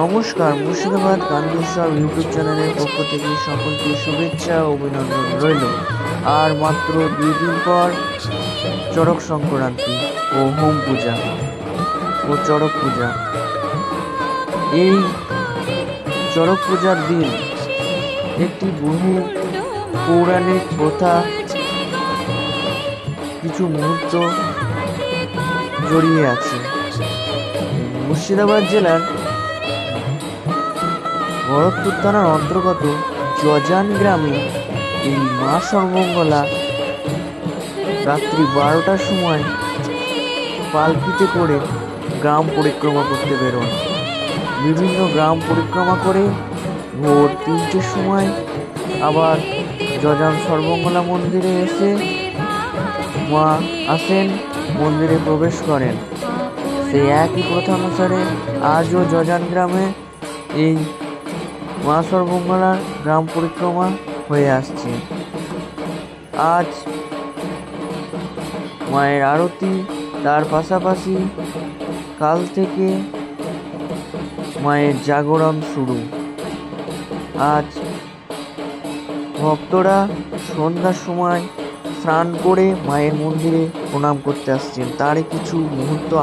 নমস্কার, মুর্শিদাবাদ কান্দেশ্বর ইউটিউব চ্যানেলের পক্ষ থেকে সকলকে শুভেচ্ছা ও অভিনন্দন রইল। আর মাত্র 2 দিন পর চড়ক সংক্রান্তি ও হোম পূজা ও চড়ক পূজা। এই চড়ক পূজার দিন একটি বহু পৌরাণিক প্রথা, কিছু মুহূর্ত জড়িয়ে আছে। মুর্শিদাবাদ জেলার ভরতপুর থানার অন্তর্গত জজান গ্রামে এই মা সর্বমঙ্গলা রাত্রি 12টার সময় পালকিতে করে গ্রাম পরিক্রমা করতে বেরোন। বিভিন্ন গ্রাম পরিক্রমা করে ভোর 3টের সময় আবার জজান সর্বমঙ্গলা মন্দিরে এসে মা আসেন, মন্দিরে প্রবেশ করেন। সেই একই প্রথা অনুসারে আজও জজান গ্রামে এই মা সর্বমঙ্গলার গ্রাম পরিক্রমা হয়ে আসছে। আজ মায়ের আরতি, তার পাশাপাশি কাল থেকে মায়ের জাগরণ শুরু। আজ ভক্তরা সন্ধ্যার সময় স্নান করে মায়ের মন্দিরে প্রণাম করতে আসছেন। তারই কিছু মুহূর্ত